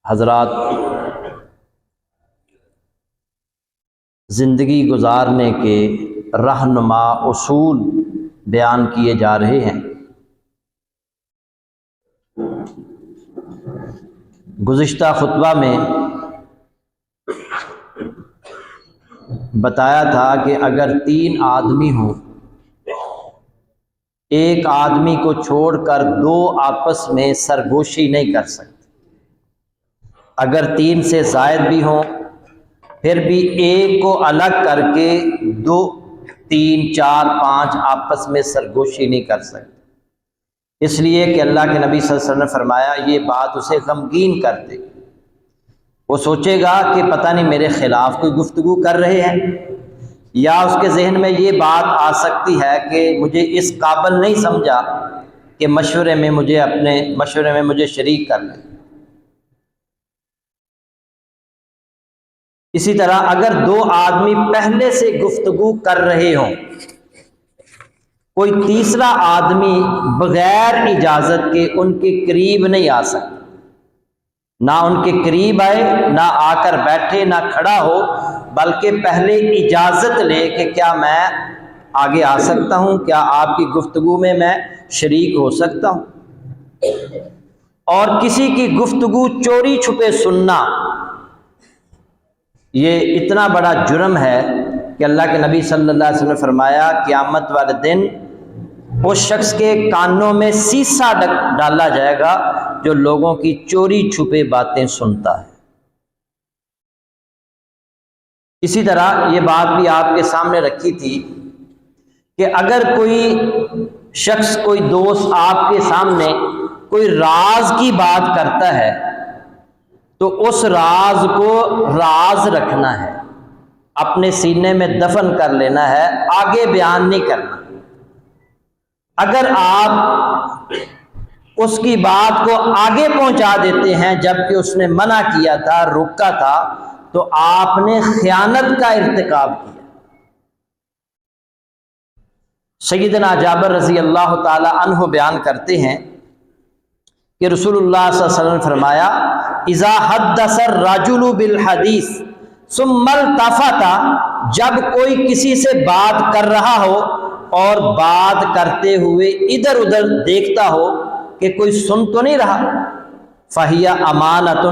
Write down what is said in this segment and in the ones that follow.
حضرات، زندگی گزارنے کے رہنما اصول بیان کیے جا رہے ہیں۔ گزشتہ خطبہ میں بتایا تھا کہ اگر 3 آدمی ہوں، ایک آدمی کو چھوڑ کر 2 آپس میں سرگوشی نہیں کر سکتے۔ اگر 3 سے زائد بھی ہوں پھر بھی ایک کو الگ کر کے 2 3 4 5 آپس میں سرگوشی نہیں کر سکتے، اس لیے کہ اللہ کے نبی صلی اللہ علیہ وسلم نے فرمایا یہ بات اسے غمگین کر دے۔ وہ سوچے گا کہ پتہ نہیں میرے خلاف کوئی گفتگو کر رہے ہیں، یا اس کے ذہن میں یہ بات آ سکتی ہے کہ مجھے اس قابل نہیں سمجھا کہ مشورے میں مجھے شریک کر لیں۔ اسی طرح اگر 2 آدمی پہلے سے گفتگو کر رہے ہوں، کوئی تیسرا آدمی بغیر اجازت کے ان کے قریب نہیں آ سکتا، نہ ان کے قریب آئے، نہ آ کر بیٹھے، نہ کھڑا ہو، بلکہ پہلے اجازت لے کہ کیا میں آگے آ سکتا ہوں، کیا آپ کی گفتگو میں شریک ہو سکتا ہوں۔ اور کسی کی گفتگو چوری چھپے سننا یہ اتنا بڑا جرم ہے کہ اللہ کے نبی صلی اللہ علیہ وسلم نے فرمایا قیامت والے دن اس شخص کے کانوں میں سیسا ڈالا جائے گا جو لوگوں کی چوری چھپے باتیں سنتا ہے۔ اسی طرح یہ بات بھی آپ کے سامنے رکھی تھی کہ اگر کوئی شخص، کوئی دوست آپ کے سامنے کوئی راز کی بات کرتا ہے تو اس راز کو راز رکھنا ہے، اپنے سینے میں دفن کر لینا ہے، آگے بیان نہیں کرنا۔ اگر آپ اس کی بات کو آگے پہنچا دیتے ہیں جبکہ اس نے منع کیا تھا، روکا تھا، تو آپ نے خیانت کا ارتکاب کیا۔ سیدنا جابر رضی اللہ تعالی عنہ بیان کرتے ہیں کہ رسول اللہ صلی اللہ علیہ وسلم نے فرمایا اذا حدث الرجل بالحدیث ثم التفت، جب کوئی کسی سے بات کر رہا ہو اور بات کرتے ہوئے ادھر ادھر دیکھتا ہو کہ کوئی سن تو نہیں رہا، فہی امانۃ،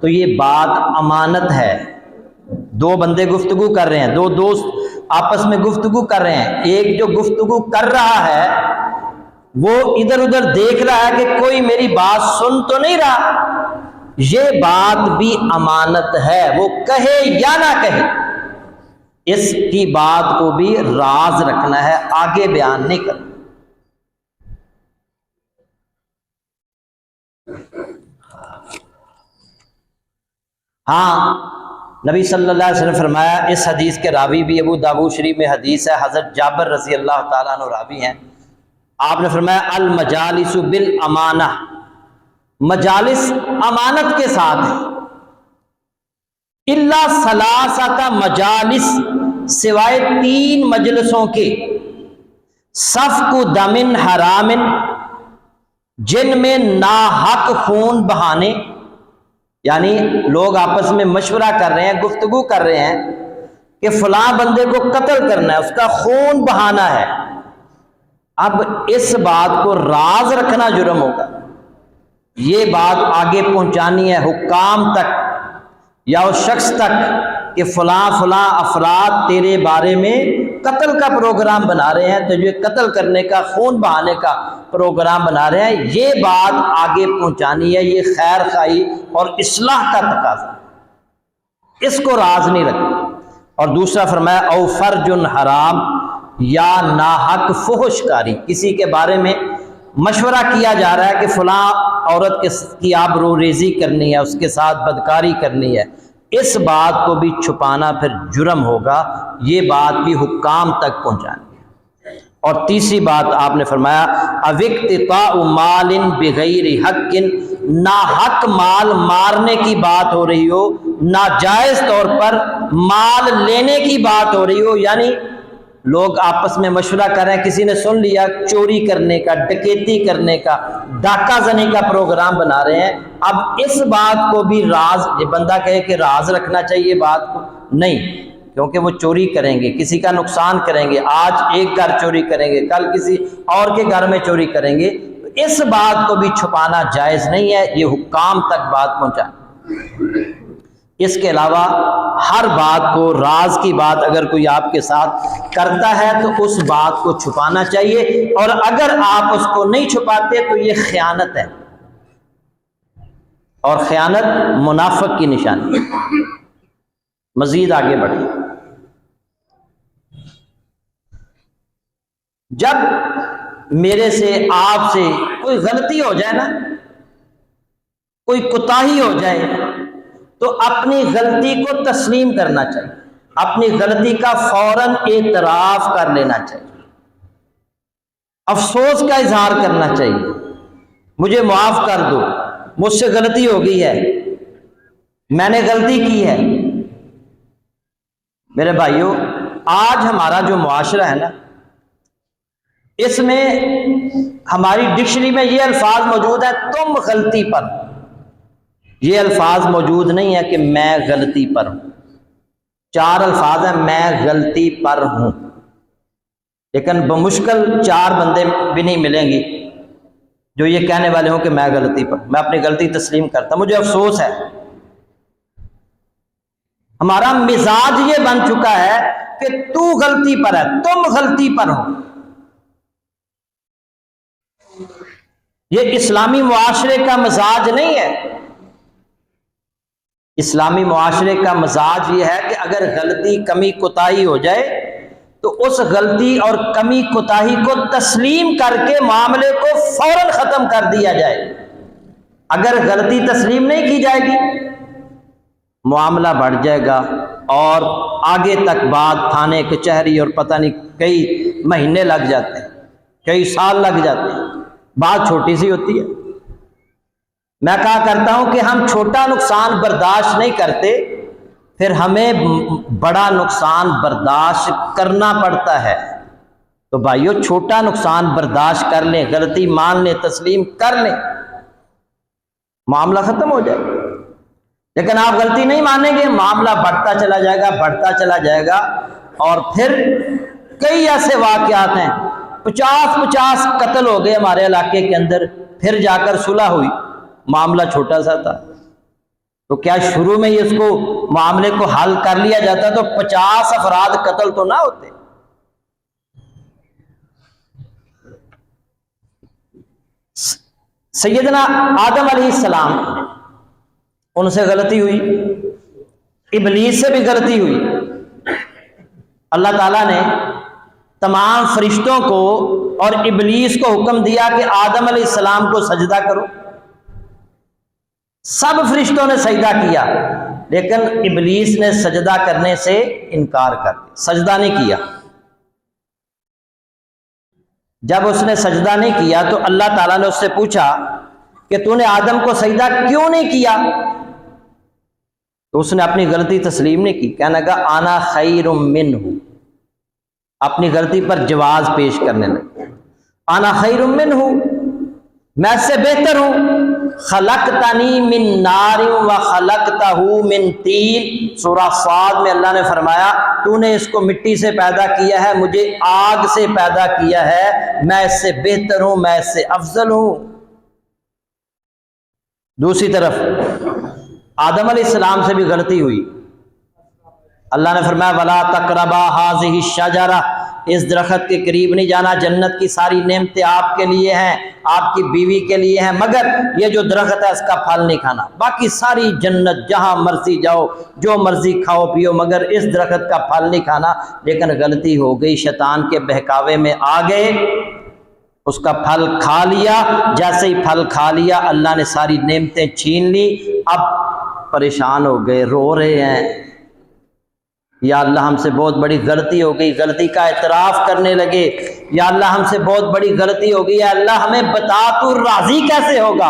تو یہ بات امانت ہے۔ 2 بندے گفتگو کر رہے ہیں، 2 دوست آپس میں گفتگو کر رہے ہیں، ایک جو گفتگو کر رہا ہے وہ ادھر ادھر دیکھ رہا ہے کہ کوئی میری بات سن تو نہیں رہا، یہ بات بھی امانت ہے، وہ کہے یا نہ کہے، اس کی بات کو بھی راز رکھنا ہے، آگے بیان نہیں کرنا۔ ہاں، نبی صلی اللہ علیہ وسلم نے فرمایا، اس حدیث کے راوی بھی ابو داؤد شریف میں حدیث ہے، حضرت جابر رضی اللہ تعالیٰ عنہ راوی ہیں، آپ نے فرمایا المجالس بالامانہ، مجالس امانت کے ساتھ ہے، الا ثلاثۃ مجالس، سوائے 3 مجلسوں کے، سفک دم حرام، جن میں ناحق خون بہانے، یعنی لوگ آپس میں مشورہ کر رہے ہیں، گفتگو کر رہے ہیں کہ فلاں بندے کو قتل کرنا ہے، اس کا خون بہانا ہے، اب اس بات کو راز رکھنا جرم ہوگا، یہ بات آگے پہنچانی ہے حکام تک یا اس شخص تک کہ فلاں فلاں افراد تیرے بارے میں قتل کا پروگرام بنا رہے ہیں، تجھے قتل کرنے کا، خون بہانے کا پروگرام بنا رہے ہیں، یہ بات آگے پہنچانی ہے، یہ خیر خواہی اور اصلاح کا تقاضا، اس کو راز نہیں رکھنا۔ اور دوسرا فرمایا او فرج حرام، یا ناحق فحش کاری، کسی کے بارے میں مشورہ کیا جا رہا ہے کہ فلاں عورت کی آبرو ریزی کرنی ہے، اس کے ساتھ بدکاری کرنی ہے، اس بات کو بھی چھپانا پھر جرم ہوگا، یہ بات بھی حکام تک پہنچانی ہے۔ اور تیسری بات آپ نے فرمایا اوقتطاع مال بغیر حق، ناحق مال مارنے کی بات ہو رہی ہو، ناجائز طور پر مال لینے کی بات ہو رہی ہو، یعنی لوگ آپس میں مشورہ کر رہے ہیں، کسی نے سن لیا چوری کرنے کا، ڈکیتی کرنے کا، ڈاکہ زنی کا پروگرام بنا رہے ہیں۔ اب اس بات کو بھی راز، یہ بندہ کہے کہ راز رکھنا چاہیے بات کو، نہیں، کیونکہ وہ چوری کریں گے، کسی کا نقصان کریں گے، آج ایک گھر چوری کریں گے، کل کسی اور کے گھر میں چوری کریں گے، تو اس بات کو بھی چھپانا جائز نہیں ہے، یہ حکام تک بات پہنچائیں۔ اس کے علاوہ ہر بات کو، راز کی بات اگر کوئی آپ کے ساتھ کرتا ہے تو اس بات کو چھپانا چاہیے، اور اگر آپ اس کو نہیں چھپاتے تو یہ خیانت ہے، اور خیانت منافق کی نشانی ہے۔ مزید آگے بڑھیں۔ جب میرے سے، آپ سے کوئی غلطی ہو جائے نا، کوئی کوتاہی ہو جائے، تو اپنی غلطی کو تسلیم کرنا چاہیے، اپنی غلطی کا فوراً اعتراف کر لینا چاہیے، افسوس کا اظہار کرنا چاہیے، مجھے معاف کر دو، مجھ سے غلطی ہو گئی ہے، میں نے غلطی کی ہے۔ میرے بھائیوں، آج ہمارا جو معاشرہ ہے نا، اس میں ہماری ڈکشنری میں یہ الفاظ موجود ہیں، تم غلطی پر، یہ الفاظ موجود نہیں ہے کہ میں غلطی پر ہوں۔ 4 الفاظ ہیں، میں غلطی پر ہوں، لیکن بمشکل 4 بندے بھی نہیں ملیں گی جو یہ کہنے والے ہوں کہ میں غلطی پر، میں اپنی غلطی تسلیم کرتا، مجھے افسوس ہے۔ ہمارا مزاج یہ بن چکا ہے کہ تو غلطی پر ہے، تم غلطی پر ہو۔ یہ اسلامی معاشرے کا مزاج نہیں ہے۔ اسلامی معاشرے کا مزاج یہ ہے کہ اگر غلطی، کمی، کوتاہی ہو جائے تو اس غلطی اور کمی، کوتاہی کو تسلیم کر کے معاملے کو فوراً ختم کر دیا جائے۔ اگر غلطی تسلیم نہیں کی جائے گی، معاملہ بڑھ جائے گا، اور آگے تک بات تھانے، کچہری، اور پتہ نہیں کئی مہینے لگ جاتے ہیں، کئی سال لگ جاتے ہیں، بات چھوٹی سی ہوتی ہے۔ میں کہا کرتا ہوں کہ ہم چھوٹا نقصان برداشت نہیں کرتے، پھر ہمیں بڑا نقصان برداشت کرنا پڑتا ہے۔ تو بھائیو، چھوٹا نقصان برداشت کر لیں، غلطی مان لیں، تسلیم کر لیں، معاملہ ختم ہو جائے گا۔ لیکن آپ غلطی نہیں مانیں گے، معاملہ بڑھتا چلا جائے گا، بڑھتا چلا جائے گا، اور پھر کئی ایسے واقعات ہیں، 50 قتل ہو گئے ہمارے علاقے کے اندر، پھر جا کر صلح ہوئی، معاملہ چھوٹا سا تھا۔ تو کیا شروع میں ہی اس کو، معاملے کو حل کر لیا جاتا تو 50 افراد قتل تو نہ ہوتے؟ سیدنا آدم علیہ السلام، ان سے غلطی ہوئی، ابلیس سے بھی غلطی ہوئی۔ اللہ تعالیٰ نے تمام فرشتوں کو اور ابلیس کو حکم دیا کہ آدم علیہ السلام کو سجدہ کرو۔ سب فرشتوں نے سجدہ کیا، لیکن ابلیس نے سجدہ کرنے سے انکار کر دیا، سجدہ نہیں کیا۔ جب اس نے سجدہ نہیں کیا تو اللہ تعالیٰ نے اس سے پوچھا کہ تو نے آدم کو سجدہ کیوں نہیں کیا؟ تو اس نے اپنی غلطی تسلیم نہیں کی، کہنے لگا انا خیر منہ، اپنی غلطی پر جواز پیش کرنے لگا، انا خیر منہ، میں اس سے بہتر ہوں، خلقتنی من نار وخلقتہ من طین۔ سورہ صاد میں اللہ نے فرمایا تو نے اس کو مٹی سے پیدا کیا ہے، مجھے آگ سے پیدا کیا ہے، میں اس سے بہتر ہوں، میں اس سے افضل ہوں۔ دوسری طرف آدم علیہ السلام سے بھی غلطی ہوئی، اللہ نے فرمایا وَلَا تَقْرَبَا هَٰذِهِ الشَّجَرَةَ، اس درخت کے قریب نہیں جانا، جنت کی ساری نعمتیں آپ کے لیے ہیں، آپ کی بیوی کے لیے ہیں، مگر یہ جو درخت ہے اس کا پھل نہیں کھانا، باقی ساری جنت جہاں مرضی جاؤ، جو مرضی کھاؤ پیو، مگر اس درخت کا پھل نہیں کھانا۔ لیکن غلطی ہو گئی، شیطان کے بہکاوے میں آ گئے، اس کا پھل کھا لیا، جیسے ہی پھل کھا لیا اللہ نے ساری نعمتیں چھین لی، اب پریشان ہو گئے، رو رہے ہیں یا اللہ ہم سے بہت بڑی غلطی ہو گئی، غلطی کا اعتراف کرنے لگے، یا اللہ ہم سے بہت بڑی غلطی ہو گئی، یا اللہ ہمیں بتا تو راضی کیسے ہوگا،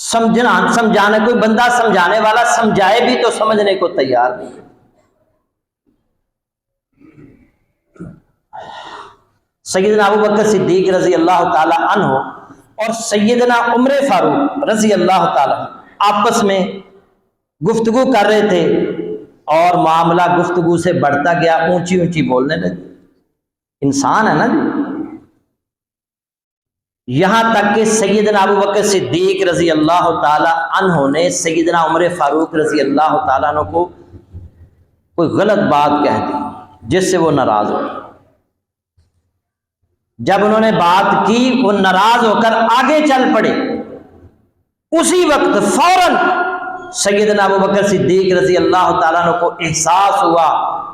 سمجھانے کوئی بندہ سمجھانے والا سمجھائے بھی تو سمجھنے کو تیار نہیں. سیدنا ابو بکر صدیق رضی اللہ تعالی عنہ اور سیدنا عمر فاروق رضی اللہ تعالی آپس میں گفتگو کر رہے تھے اور معاملہ گفتگو سے بڑھتا گیا، اونچی اونچی بولنے لگے. انسان ہے نا جی. یہاں تک کہ سیدنا ابو بکر صدیق رضی اللہ تعالی عنہ نے سیدنا عمر فاروق رضی اللہ تعالیٰ عنہ کو کوئی غلط بات کہہ دی جس سے وہ ناراض ہو. جب انہوں نے بات کی وہ ناراض ہو کر آگے چل پڑے. اسی وقت فوراً سیدنا ابو بکر صدیق رضی اللہ تعالیٰ عنہ کو احساس ہوا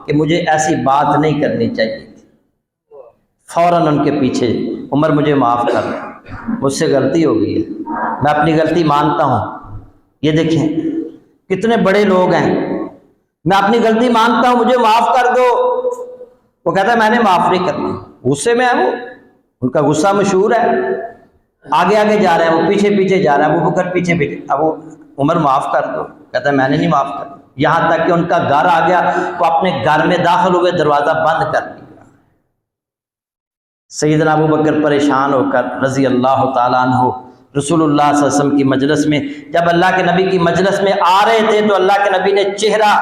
کہ مجھے ایسی بات نہیں کرنی چاہیے تھی. فوراً ان کے پیچھے، عمر مجھے معاف کر، مجھ سے غلطی ہو گئی ہے، میں اپنی غلطی مانتا ہوں. یہ دیکھیں کتنے بڑے لوگ ہیں، میں اپنی غلطی مانتا ہوں مجھے معاف کر دو. وہ کہتا ہے میں نے معاف نہیں کرنا. غصے میں ہے وہ، ان کا غصہ مشہور ہے. آگے آگے جا رہے ہیں، وہ پیچھے پیچھے جا رہا ہے. ابو بکر پیچھے پیچھے، ابو عمر معاف کر دو. کہتا ہے میں نے نہیں معاف کرنا. یہاں تک کہ ان کا گھر آ گیا تو اپنے گھر میں داخل ہوئے دروازہ بند کر دیا. سیدنا ابو بکر پریشان ہو کر رضی اللہ تعالیٰ عنہ رسول اللہ صلی اللہ علیہ وسلم کی مجلس میں، جب اللہ کے نبی کی مجلس میں آ رہے تھے تو اللہ کے نبی نے چہرہ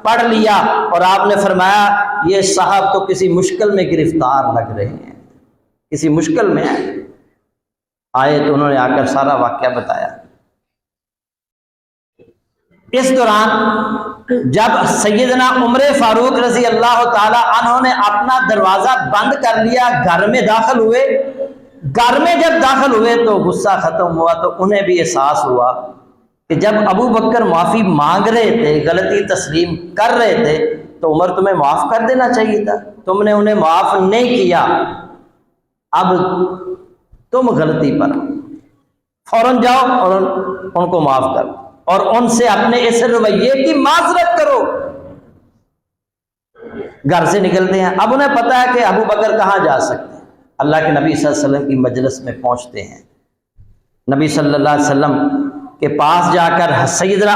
پڑھ لیا اور آپ نے فرمایا یہ صاحب تو کسی مشکل میں گرفتار لگ رہے ہیں، کسی مشکل میں آئے. تو انہوں نے آ کر سارا واقعہ بتایا. اس دوران جب سیدنا عمر فاروق رضی اللہ تعالی عنہ نے اپنا دروازہ بند کر لیا، گھر میں داخل ہوئے. گھر میں جب داخل ہوئے تو غصہ ختم ہوا تو انہیں بھی احساس ہوا کہ جب ابو بکر معافی مانگ رہے تھے، غلطی تسلیم کر رہے تھے تو عمر تمہیں معاف کر دینا چاہیے تھا، تم نے انہیں معاف نہیں کیا. اب تم غلطی پر فوراً جاؤ اور ان کو معاف کرو اور ان سے اپنے اس رویے کی معذرت کرو. گھر سے نکلتے ہیں. اب انہیں پتا ہے کہ ابو بکر کہاں جا سکتے ہیں. اللہ کے نبی صلی اللہ علیہ وسلم کی مجلس میں پہنچتے ہیں. نبی صلی اللہ علیہ وسلم کے پاس جا کر سیدنا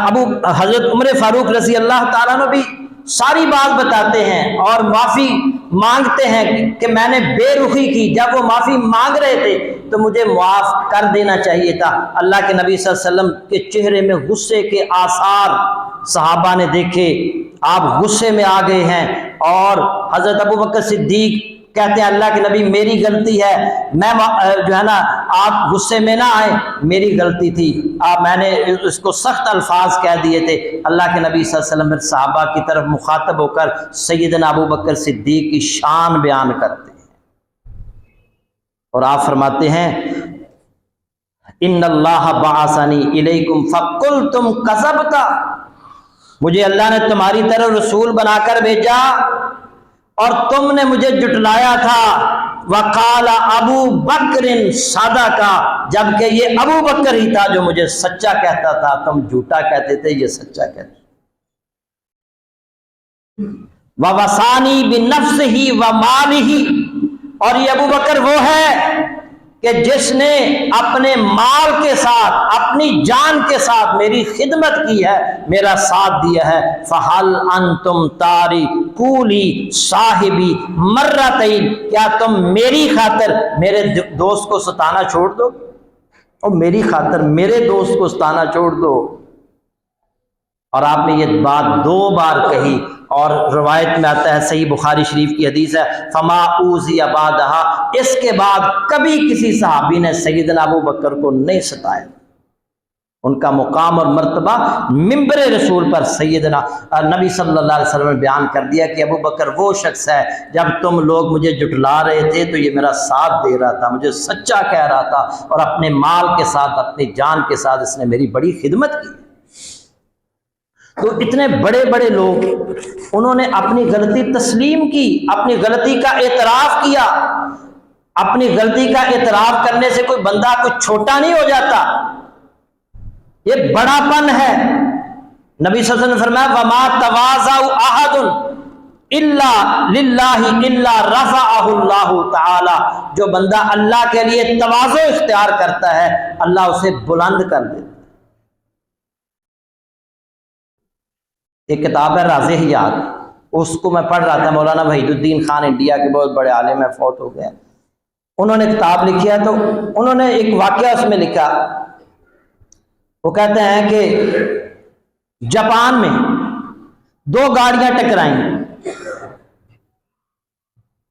حضرت عمر فاروق رضی اللہ تعالیٰ عنہ بھی ساری بات بتاتے ہیں اور معافی مانگتے ہیں کہ میں نے بے رخی کی. جب وہ معافی مانگ رہے تھے تو مجھے معاف کر دینا چاہیے تھا. اللہ کے نبی صلی اللہ علیہ وسلم کے چہرے میں غصے کے آثار صحابہ نے دیکھے. آپ غصے میں آ گئے ہیں اور حضرت ابو بکر صدیق کہتے ہیں اللہ کے نبی میری غلطی ہے، میں جو ہے نا آپ غصے میں نہ آئے، میری غلطی تھی، میں نے اس کو سخت الفاظ کہہ دیے تھے. اللہ کے نبی صلی اللہ علیہ وسلم صحابہ کی طرف مخاطب ہو کر سیدنا ابو بکر صدیق کی شان بیان کرتے ہیں اور آپ فرماتے ہیں ان اللہ بعثنی الیکم فقلتم کذبت، مجھے اللہ نے تمہاری طرف رسول بنا کر بھیجا اور تم نے مجھے جھٹلایا تھا. وقال ابو بکر صدق، جبکہ یہ ابو بکر ہی تھا جو مجھے سچا کہتا تھا، تم جھوٹا کہتے تھے، یہ سچا کہتے. ووصانی بنفسہ ومالہ، اور یہ ابو بکر وہ ہے کہ جس نے اپنے مال کے ساتھ اپنی جان کے ساتھ میری خدمت کی ہے، میرا ساتھ دیا ہے. فہل انتم تارکولی صاحبی مرتین، کیا تم میری خاطر میرے دوست کو ستانا چھوڑ دو؟ اور میری خاطر میرے دوست کو ستانا چھوڑ دو. اور آپ نے یہ بات 2 بار کہی اور روایت میں آتا ہے، صحیح بخاری شریف کی حدیث ہے، فما اوذی بعدہا، اس کے بعد کبھی کسی صحابی نے سیدنا ابو بکر کو نہیں ستایا. ان کا مقام اور مرتبہ منبر رسول پر سیدنا نبی صلی اللہ علیہ وسلم نے بیان کر دیا کہ ابو بکر وہ شخص ہے جب تم لوگ مجھے جھٹلا رہے تھے تو یہ میرا ساتھ دے رہا تھا، مجھے سچا کہہ رہا تھا اور اپنے مال کے ساتھ اپنی جان کے ساتھ اس نے میری بڑی خدمت کی. تو اتنے بڑے بڑے لوگ انہوں نے اپنی غلطی تسلیم کی، اپنی غلطی کا اعتراف کیا. اپنی غلطی کا اعتراف کرنے سے کوئی بندہ کوئی چھوٹا نہیں ہو جاتا، یہ بڑا پن ہے. نبی صلی اللہ علیہ وسلم نے فرمایا وما تواضع احد الا للہ الا رفعہ اللہ تعالی، جو بندہ اللہ کے لیے تواضع اختیار کرتا ہے اللہ اسے بلند کر دیتا. ایک کتاب ہے راز حیات، اس کو میں پڑھ رہا تھا، مولانا وحید الدین خان انڈیا کے بہت بڑے عالم ہیں، فوت ہو گئے، انہوں نے کتاب لکھی ہے، تو انہوں نے ایک واقعہ اس میں لکھا، وہ کہتے ہیں کہ جاپان میں دو گاڑیاں ٹکرائیں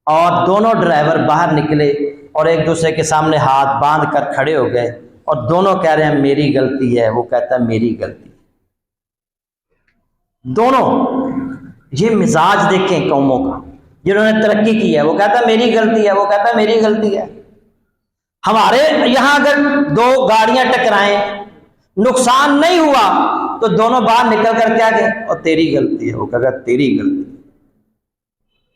اور دونوں ڈرائیور باہر نکلے اور ایک دوسرے کے سامنے ہاتھ باندھ کر کھڑے ہو گئے اور دونوں کہہ رہے ہیں میری غلطی ہے، وہ کہتا ہے میری غلطی، دونوں۔ یہ مزاج دیکھیں قوموں کا، جنہوں نے ترقی کی ہے، وہ کہتا ہے میری غلطی ہے، وہ کہتا ہے میری غلطی ہے۔ ہمارے یہاں اگر دو گاڑیاں ٹکرائیں، نقصان نہیں ہوا، تو دونوں باہر نکل کر کیا کہ اور تیری غلطی ہے، وہ کہے گا تیری غلطی۔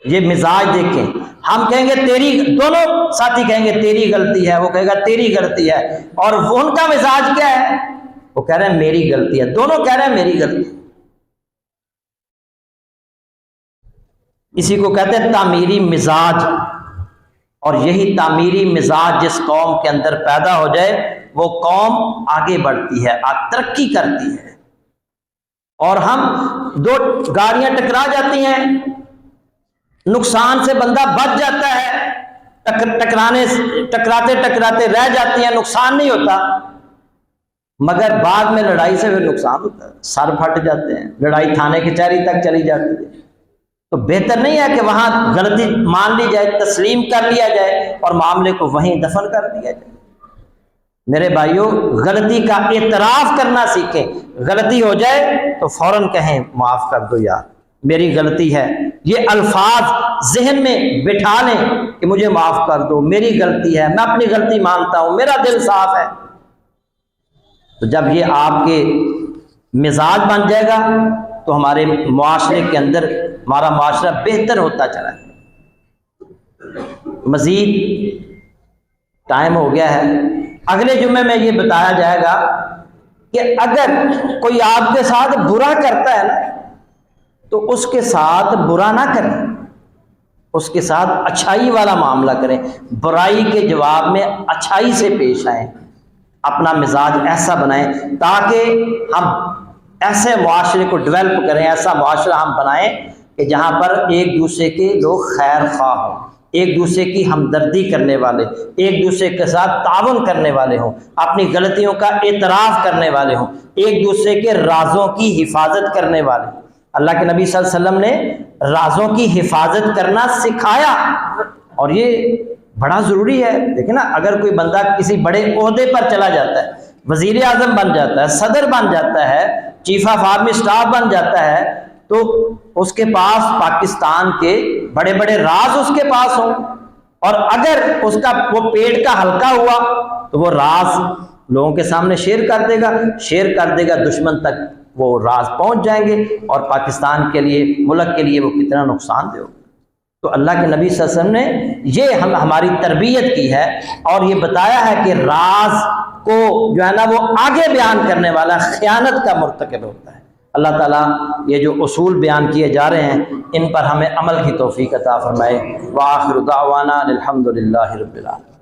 یہ مزاج دیکھیں، ہم کہیں گے تیری، دونوں ساتھی کہیں گے تیری غلطی ہے، وہ کہے گا تیری غلطی ہے، اور ان کا مزاج کیا ہے، وہ کہہ رہے ہیں میری غلطی ہے، دونوں کہہ رہے ہیں میری غلطی۔ اسی کو کہتے ہیں تعمیری مزاج، اور یہی تعمیری مزاج جس قوم کے اندر پیدا ہو جائے وہ قوم آگے بڑھتی ہے، ترقی کرتی ہے۔ اور ہم دو گاڑیاں ٹکرا جاتی ہیں، نقصان سے بندہ بچ جاتا ہے، ٹکراتے ٹکراتے رہ جاتی ہیں، نقصان نہیں ہوتا، مگر بعد میں لڑائی سے پھر نقصان ہوتا ہے، سر پھٹ جاتے ہیں، لڑائی تھانے کچہری تک چلی جاتی ہے۔ تو بہتر نہیں ہے کہ وہاں غلطی مان لی جائے، تسلیم کر لیا جائے اور معاملے کو وہیں دفن کر دیا جائے۔ میرے بھائیوں، غلطی کا اعتراف کرنا سیکھیں، غلطی ہو جائے تو فوراً کہیں معاف کر دو یار، میری غلطی ہے، یہ الفاظ ذہن میں بٹھا لیں کہ مجھے معاف کر دو، میری غلطی ہے، میں اپنی غلطی مانتا ہوں، میرا دل صاف ہے۔ تو جب یہ آپ کے مزاج بن جائے گا تو ہمارے معاشرے کے اندر ہمارا معاشرہ بہتر ہوتا چلا ہے۔ مزید ٹائم ہو گیا ہے، اگلے جمعے میں یہ بتایا جائے گا کہ اگر کوئی آپ کے ساتھ برا کرتا ہے نا تو اس کے ساتھ برا نہ کریں، اس کے ساتھ اچھائی والا معاملہ کریں، برائی کے جواب میں اچھائی سے پیش آئیں، اپنا مزاج ایسا بنائیں تاکہ ہم ایسے معاشرے کو ڈیولپ کریں، ایسا معاشرہ ہم بنائیں کہ جہاں پر ایک دوسرے کے لوگ خیر خواہ ہوں، ایک دوسرے کی ہمدردی کرنے والے، ایک دوسرے کے ساتھ تعاون کرنے والے ہوں، اپنی غلطیوں کا اعتراف کرنے والے ہوں، ایک دوسرے کے رازوں کی حفاظت کرنے والے۔ اللہ کے نبی صلی اللہ علیہ وسلم نے رازوں کی حفاظت کرنا سکھایا، اور یہ بڑا ضروری ہے۔ دیکھیں نا، اگر کوئی بندہ کسی بڑے عہدے پر چلا جاتا ہے، وزیر اعظم بن جاتا ہے، صدر بن جاتا ہے، چیف آف آرمی اسٹاف بن جاتا ہے، تو اس کے پاس پاکستان کے بڑے بڑے راز اس کے پاس ہوں، اور اگر اس کا وہ پیٹ کا ہلکا ہوا تو وہ راز لوگوں کے سامنے شیئر کر دے گا، دشمن تک وہ راز پہنچ جائیں گے، اور پاکستان کے لیے، ملک کے لیے وہ کتنا نقصان دہ ہوگا۔ تو اللہ کے نبی صلی اللہ علیہ وسلم نے یہ ہماری تربیت کی ہے، اور یہ بتایا ہے کہ راز کو جو ہے نا وہ آگے بیان کرنے والا خیانت کا مرتکب ہوتا ہے۔ اللہ تعالیٰ یہ جو اصول بیان کیے جا رہے ہیں ان پر ہمیں عمل کی توفیق عطا فرمائے۔ وآخر دعوانا الحمد للہ رب العالمین۔